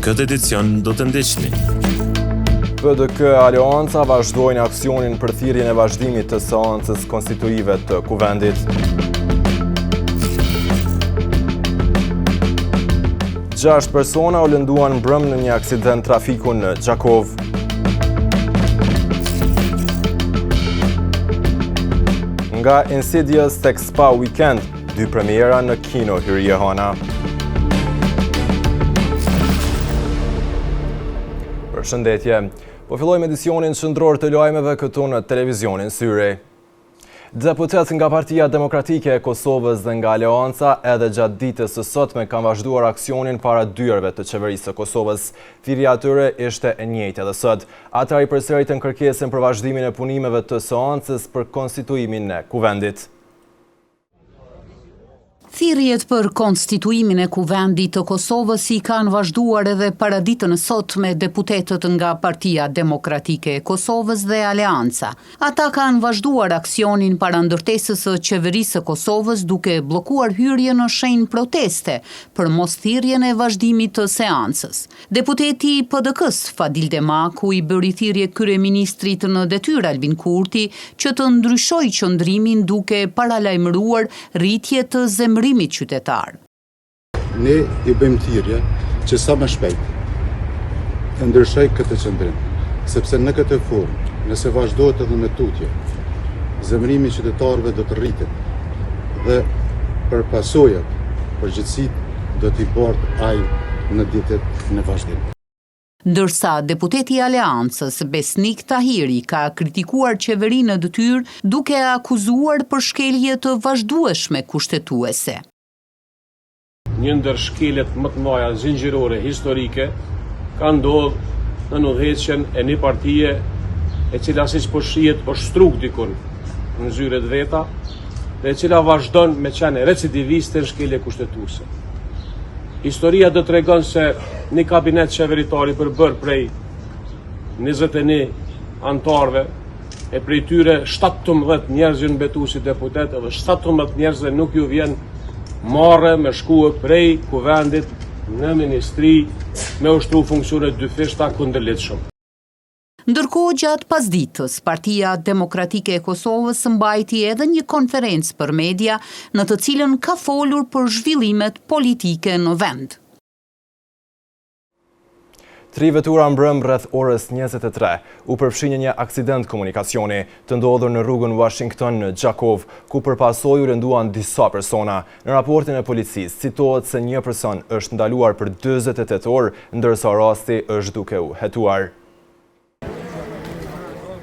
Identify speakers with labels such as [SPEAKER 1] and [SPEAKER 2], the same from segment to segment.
[SPEAKER 1] këtë edicion do të ndiqni.
[SPEAKER 2] PDK Aleanca vazhdojnë aksionin për thirrjen e vazhdimit të seancës konstituive të Kuvendit. Gjashtë persona u lënduan mbrëm në një aksident trafiku në Gjakov. Nga Insidious tek Spa Weekend, 2 premiera në kino Hyrjehana. Përshëndetje. Po fillojmë edicionin qendror të lajmeve këtu në televizionin Syri. Deputet nga Partia Demokratike e Kosovës dhe nga Aleanca edhe gjatë ditës së sotme kanë vazhduar aksionin para dyerve të qeverisë së Kosovës. Thirrja e tyre ishte e njëjtë edhe sot. Ata i përsëritën kërkesën për vazhdimin e punimeve të seancës për konstituimin e Kuvendit.
[SPEAKER 3] Thirrjet për konstituimin e Kuvendit të Kosovës i kanë vazhduar edhe para ditën e sotme deputetët nga Partia Demokratike e Kosovës dhe Aleanca. Ata kanë vazhduar aksionin para ndërtesës së qeverisë së Kosovës duke bllokuar hyrjen në shenjë proteste për mos thirrjen e vazhdimit të seancës. Deputeti i PDK-s Fadil Demaku i bëri thirrje kryeministrit në detyrë Albin Kurti që të ndryshojë qëndrimin duke paralajmëruar rritje të zemërimit qytetar.
[SPEAKER 4] Ne i bëjmë thirrje që sa më shpejt të ndryshoj këtë qëndrim, sepse në këtë formë, nëse vazhdohet edhe me tutje, zemërimi i qytetarëve do të rritet dhe për pasojat, përgjithësitë do t'i bartë ai në ditët në vazhdim.
[SPEAKER 3] Ndërsa deputeti i Aleancës Besnik Tahiri ka kritikuar qeverinë në detyrë duke akuzuar për shkelje të vazhdueshme kushtetuese.
[SPEAKER 5] Një ndër shkeljet më të mëdha zinxhirore historike ka ndodhur në udhëheqjen e një partie e cila siç po shihet po shtruk dikun në zyret veta dhe e cila vazhdon me qenë recidiviste në shkelje kushtetuese. Historia do të tregon se një kabinet qeveritar i përbër prej 21 antarëve e prej tyre 17 njerëz janë mbetuar si deputet dhe 17 njerëzve nuk ju vjen marrë me shkuë prej Kuvendit në ministri me ushtru funksione dyfishta kundërlidhshëm.
[SPEAKER 3] Ndërkohë gjatë pasditës, Partia Demokratike e Kosovës mbajti edhe një konferencë për media në të cilën ka folur për zhvillimet politike në vend.
[SPEAKER 2] 3 vetura mbrëm rreth orës 23 u përfshin një aksident komunikacioni të ndodhur në rrugën Washington në Gjakov, ku përpasoj u lënduan disa persona. Në raportin e policisë citohet se një person është ndaluar për 48 orë, ndërsa rasti është duke u hetuar.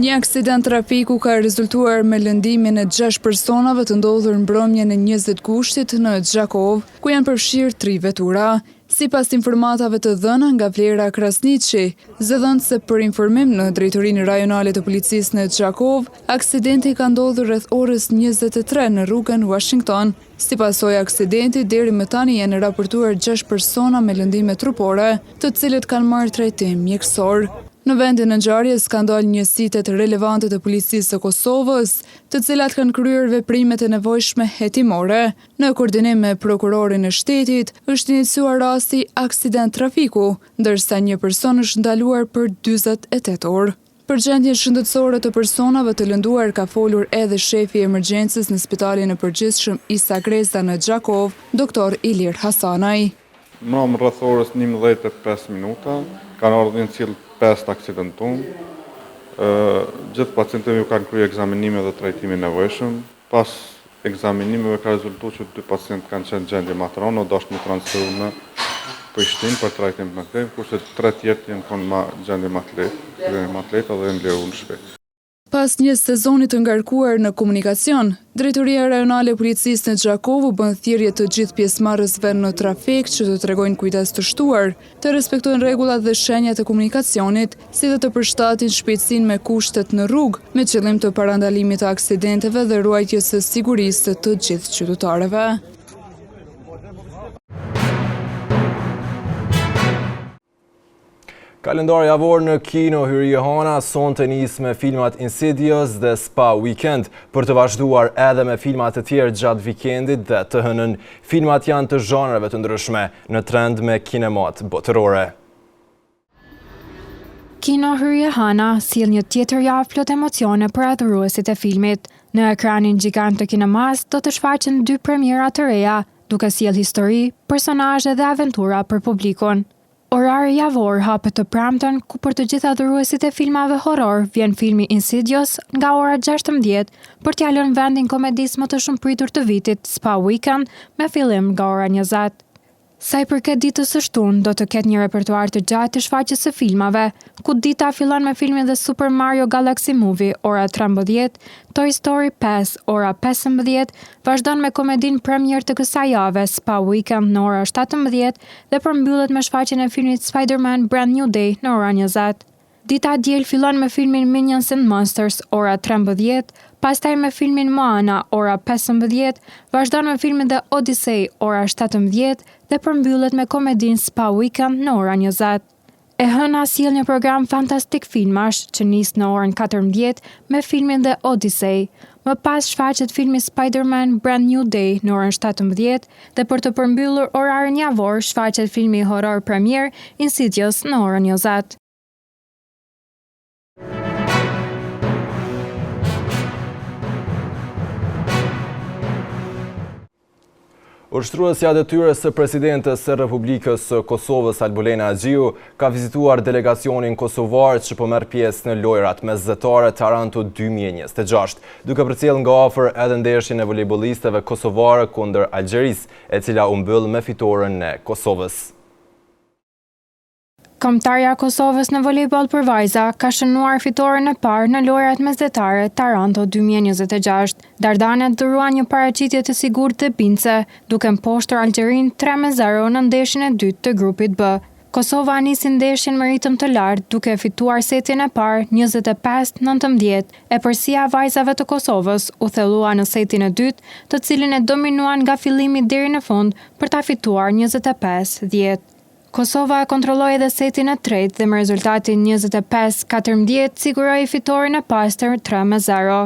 [SPEAKER 6] Një aksident trafiku ka rezultuar me lëndimin e 6 personave të ndodhur mbrëmjen e 20 gushtit në Gjakov, ku janë përfshirë 3 vetura. Sipas informatave të dhëna nga Vlera Krasniqi, zëdhënëse për informim në Drejtorinë Rajonale të Policisë në Gjakov, aksidenti ka ndodhur rreth orës 23 në rrugën Washington. Sipas asaj aksidenti, deri më tani janë raportuar 6 persona me lëndime trupore, të cilët kanë marrë trajtim mjekësor. Në vendin e ngjarjes ka ndalë njësitet relevante të policisë së Kosovës, të cilat kanë kryer veprimet e nevojshme hetimore. Në koordinim me prokurorin e shtetit, është iniciuar rasti aksident trafiku, ndërsa një person është ndaluar për 48 orë. Për gjendjen shëndetësore të personave të lënduar ka folur edhe shefi i emergjencës në Spitalin e Përgjithshëm Isa Greza në Gjakov, doktor Ilir Hasanaj.
[SPEAKER 7] Mbrëm rreth orës 11:05 minuta, kanë ardhur në cilë 5 aksidentum. Gjithë pacientëve ju kanë kryer ekzaminime dhe trajtime nevojshëm. Pas ekzaminimeve ka rezultuar që 2 pacientë kanë qenë në gjendje matrone, dashur me transferu në Prishtinë për trajtim të mëdhenj, kurse 3 tjerë janë në gjendje më të lehtë dhe janë liruar shpejt.
[SPEAKER 6] Pas një sezoni të ngarkuar në komunikacion, Drejtoria Rajonale e Policisë në Gjakov u bën thirrje të gjithë pjesëmarrësve në trafik që të tregojnë kujdes të shtuar, të respektojnë rregullat dhe shenjat e komunikacionit, si dhe të përshtatin shpejtësinë me kushtet në rrugë, me qëllim të parandalimit të aksidenteve dhe ruajtjes së sigurisë të gjithë qytetarëve.
[SPEAKER 2] Kalendari javor në kino Hyrjehana sonte nis me filmat Insidious dhe Spa Weekend, për të vazhduar edhe me filmat të tjerë gjatë vikendit dhe të hënën. Filmat janë të zhanreve të ndryshme në trend me kinemat botërore.
[SPEAKER 8] Kino Hyrje Hana sjell një tjetër javë plot emocione për adhuruesit e filmit. Në ekranin gjigant të kinemas do të shfaqen 2 premiera të reja, duke sjell histori, personazhe dhe aventura për publikun. Orari javor hapet të premten, ku për të gjithë adhuruesit e filmave horror vjen filmi Insidious nga ora 16 për t'ia lënë vendin komedisë më të shumëpritur të vitit, Spa Weekend, me fillim nga ora 20. Sa i përket ditës së shtunë, do të ketë një repertuar të gjatë të shfaqjes së filmave, ku dita fillon me filmin The Super Mario Galaxy Movie, ora 13, Toy Story 5, ora 15, vazhdon me komedin premier të kësaj jave, Spa Weekend në ora 17 dhe përmbyllet me shfaqjen e filmit Spider-Man Brand New Day në ora 20. Dita diel fillon me filmin Minions and Monsters, ora 13, pastaj me filmin Moana, ora 15, vazhdon me filmin The Odyssey, ora 17 dhe përmbyllet me komedin Spa Weekend në ora 20. E hëna sjell një program fantastik filmash që nis në orën 14 me filmin The Odyssey. Më pas shfaqet filmi Spider-Man Brand New Day në orën 17 dhe për të përmbyllur orarin javor shfaqet filmi horror premier Insidious në orën 20.
[SPEAKER 2] Ushtruesja detyrës së presidentes së Republikës së Kosovës Albulena Xhiu ka vizituar delegacionin kosovar që po merr pjesë në lojrat mesdhetare Taranto 2026, duke përcjell nga afër edhe ndeshjen e volejbollistëve kosovare kundër Algjerisë, e cila u mbyll me fitoren e Kosovës.
[SPEAKER 8] Kombëtarja e Kosovës në volejboll për vajza ka shënuar fitoren e parë në lojrat mesdhetare Taranto 2026. Dardanet dhuruan një paraqitje të sigurt të bince, duke mposhtur Algjerinë 3-0 në ndeshjen e dytë të grupit B. Kosova nisi ndeshjen me ritëm të lartë, duke fituar setin e parë 25-19, e përsia vajzave të Kosovës u thellua në setin e dytë, të cilin e dominuan nga fillimi deri në fund për ta fituar 25-10. Kosova e kontrolloi edhe setin e tretë dhe me rezultatin 25-14 siguroi fitoren e pastër 3-0.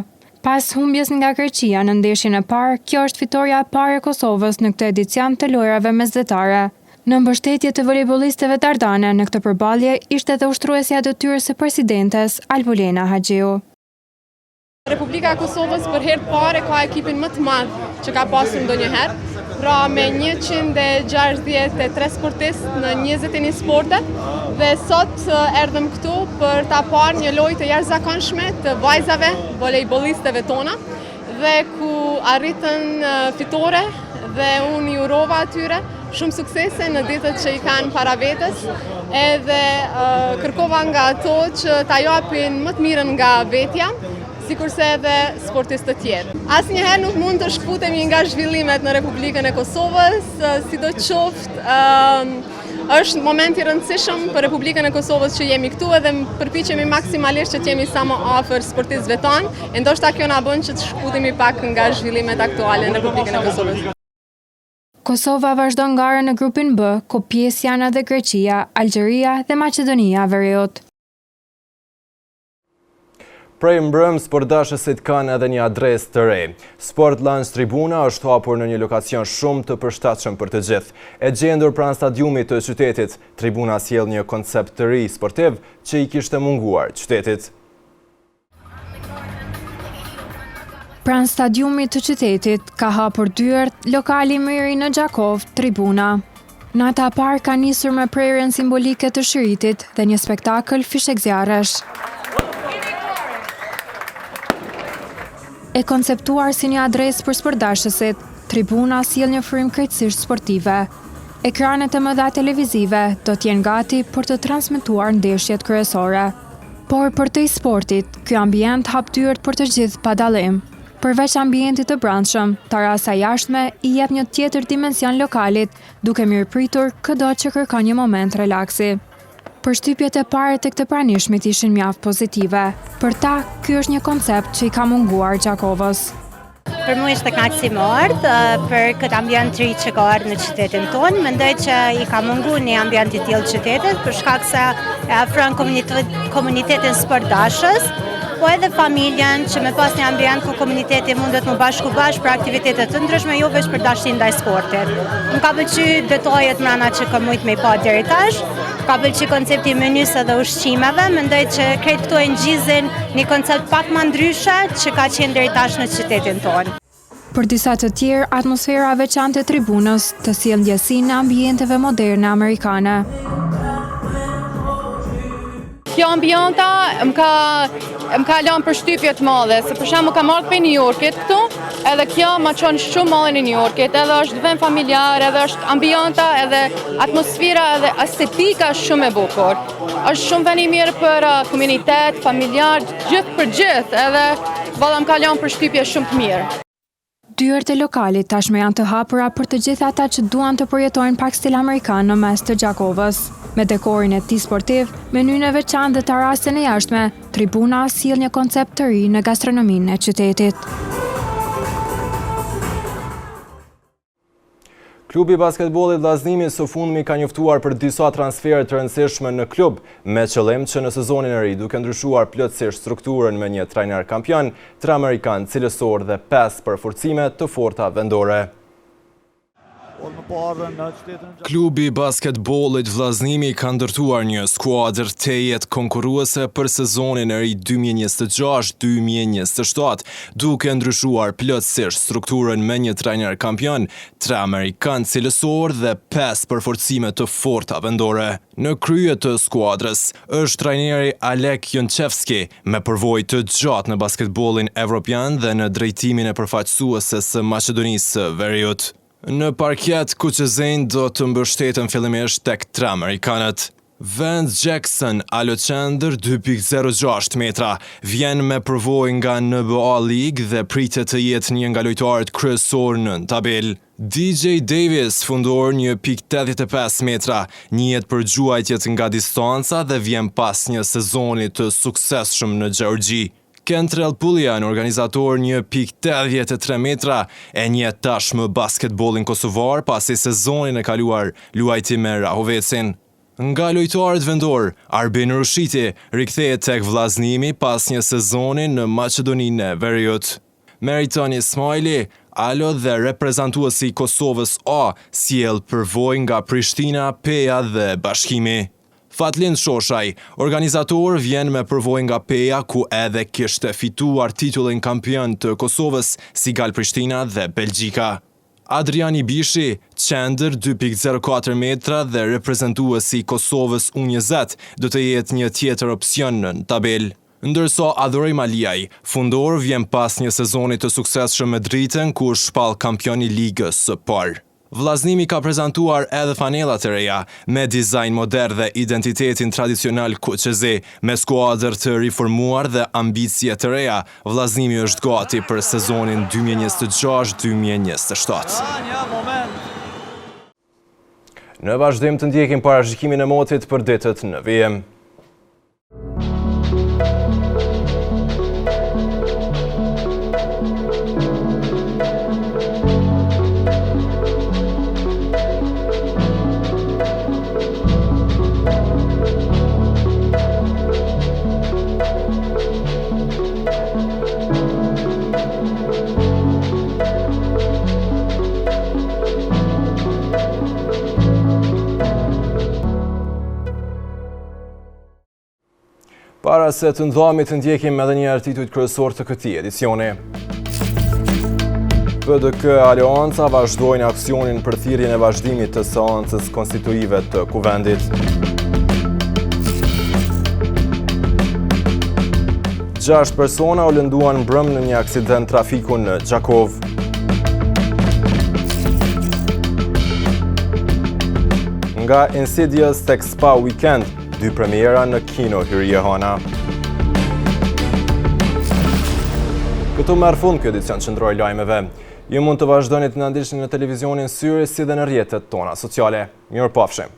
[SPEAKER 8] Pas humbjes nga Greqia në ndeshjen e parë, kjo është fitoria e parë e Kosovës në këtë edicion të lojrave mesdhetare. Në mbështetje të volejbollistëve dardane në këtë përballje ishte edhe ushtruesja e detyrës së presidentes Albulena Xhiu.
[SPEAKER 9] Republika e Kosovës për herë të parë ka ekipin më të madh që ka pasur ndonjëherë. Pra me 163 sportistë në 21 sporte dhe sot erdhëm këtu për ta parë një lojë të jashtëzakonshme të vajzave, volejbollistëve tona dhe ku arritën fitore dhe unë i urova atyre shumë suksese në ditët që i kanë para vetes, edhe kërkova nga ato që ta japin më të mirën nga vetja, sikurse edhe sportistë të tjerë. Asnjëherë nuk mund të shkputemi nga zhvillimet në Republikën e Kosovës, sidoqoftë është moment i rëndësishëm për Republikën e Kosovës që jemi këtu edhe përpiqemi maksimalisht që të jemi sa më afër sportistëve tanë, e ndoshta kjo na bën që të shkputemi pak nga zhvillimet aktuale në Republikën e Kosovës.
[SPEAKER 8] Kosova vazhdon garën në grupin B, ku pjesë janë edhe Greqia, Algjeria dhe Maqedonia e Veriut.
[SPEAKER 2] Prej mbrëmës, përdashësit kanë edhe një adresë të re. Sport Lounge Tribuna është hapur në një lokacion shumë të përshtatshëm për të gjithë. E gjendur pranë stadiumit të qytetit, tribuna sjell një koncept të ri sportiv që i kishte munguar qytetit.
[SPEAKER 8] Pranë stadiumit të qytetit ka hapur dyert lokali më i ri në Gjakov, Tribuna. Nata e parë ka nisur me prerjen simbolike të shiritit dhe një spektakël fishekzjarresh. E konceptuar si një adresë për sportdashësit, tribuna sjell një frymë krejtësisht sportive. Ekranet e mëdha televizive do t'jenë gati për të transmetuar ndeshjet kryesore. Por për të sportit, ky ambient hap dyert për të gjithë pa dallim. Përveç ambientit të brendshëm, terasa jashtme i jep një tjetër dimension lokalit, duke mirëpritur çdo që kërkon një moment relaksi. Përshtypjet e parë të këtë pranishmit ishin mjaft pozitive. Për ta, ky është një koncept që i ka munguar Gjakovës.
[SPEAKER 10] Për mua ishte kënaqësi më ardh për këtë ambient të ri që ka ardhur në qytetin tonë. Mendoj që i ka munguar një ambient i tillë qytetit për shkak se e afron komunitetin sportdashës po edhe familjen, që me pas një ambient ku komuniteti mundet më bashku për aktivitetet të ndryshme, jo veç për dashnin ndaj sportit. Më ka pëlqyer detajet mrena që kam mujt me i pa deri tash, ka pëlqyer koncepti i menysë dhe ushqimeve, mendoj që krejt këto e ngjizin një koncept pak më ndryshe që ka qenë deri tash në qytetin tonë.
[SPEAKER 8] Për disa të tjerë, atmosfera e veçantë e tribunës të sjell ndjesinë e ambienteve moderne amerikane.
[SPEAKER 9] Kjo ambienta më ka lënë përshtypje të madhe, se për shembull kam ardhur prej New Yorkit këtu, edhe kjo ma çon shumë mallin e New Yorkit, edhe është vend familjar, edhe është ambienta, edhe atmosfera, edhe estetika shumë e bukur. Është shumë vend i mirë për komunitet, familjar, gjithë për gjithë, edhe valla më ka lënë përshtypje shumë të mirë.
[SPEAKER 8] Dyert e lokalit tashmë janë të hapura për të gjithë ata që duan të përjetojnë pak stil amerikan në mes të Gjakovës. Me dekorin e tij sportiv, menynë e veçantë dhe terasën e jashtme, tribuna sjell një koncept të ri në gastronominë e qytetit.
[SPEAKER 2] Klubi basketbollit Vllaznimi së fundmi ka njoftuar për disa transfere të rëndësishme në klub, me qëllim që në sezonin e ri, duke ndryshuar plotësisht strukturën me një trajner kampion, 3 amerikan cilësor dhe 5 përforcime të forta vendore.
[SPEAKER 11] Klubi basketbollit Vllaznimi ka ndërtuar një skuadër tejet konkurruese për sezonin e ri 2026-2027, duke ndryshuar plotësisht strukturën me një trajner kampion, 3 amerikan cilësor dhe 5 përforcime të forta vendore. Në krye të skuadrës është trajneri Alek Jonchevski, me përvojë të gjatë në basketbollin evropian dhe në drejtimin e përfaqësuese së Maqedonisë së Veriut. Në parket, Kuqezin do të mbështeten fillimisht tek 3 amerikanët. Vance Jackson, alo qendër 2.06 metra, vjen me përvojë nga NBA League dhe pritet të jetë një nga lojtarët kryesor në tabel. DJ Davis, fundor 1.85 metra, njihet për gjuajtjet nga distanca dhe vjen pas një sezoni të suksesshëm në Gjeorgji. Kentrell Pullian, organizator 1.83 metra, e njihet tashmë basketbollin kosovar pasi sezonin e kaluar luajti me Rahovecin. Nga lojtarët vendor, Arbin Rushiti rikthehet tek Vllaznimi pas një sezoni në Maqedoninë e Veriut. Meriton Ismaili, alo dhe reprezentuesi i Kosovës A, sjell përvojë nga Prishtina, Peja dhe Bashkimi. Fatlind Shoshaj, organizator, vjen me përvojë nga Peja, ku edhe kishte fituar titullin kampion të Kosovës si Gal Prishtina dhe Belgjika. Adriani Bishi, qendër 2.04 metra dhe reprezentuesi i Kosovës U20, do të jetë një tjetër opsion në tabel. Ndërsa Adhurej Maliaj, fundor, vjen pas një sezoni të suksesshëm me Dritën, ku shpall kampion i ligës së parë. Vllaznimi ka prezantuar edhe fanellat e reja, me dizajn modern dhe identitetin tradicional kuqezi, me skuadër të riformuar dhe ambicie të reja. Vllaznimi është gati për sezonin 2026-2027.
[SPEAKER 2] Në vazhdim të ndjekim parashikimin e motit për ditët në VM. Para se të ndhami të ndjekim edhe një titujt kryesor të këtij edicioni. PDK Aleanca vazhdojnë aksionin për thirrjen e vazhdimit të seancës konstituive të kuvendit. 6 persona u lënduan mbrëm në një aksident trafiku në Gjakov. Nga Insidious tek Spa Weekend, 2 premiera në kino Hyrje Hana. Këtu merr fund ky edicion qendror lajmeve. Ju mund të vazhdoni të na ndiqni në televizionin Syri si dhe në rrjetet tona sociale. Mirupafshim.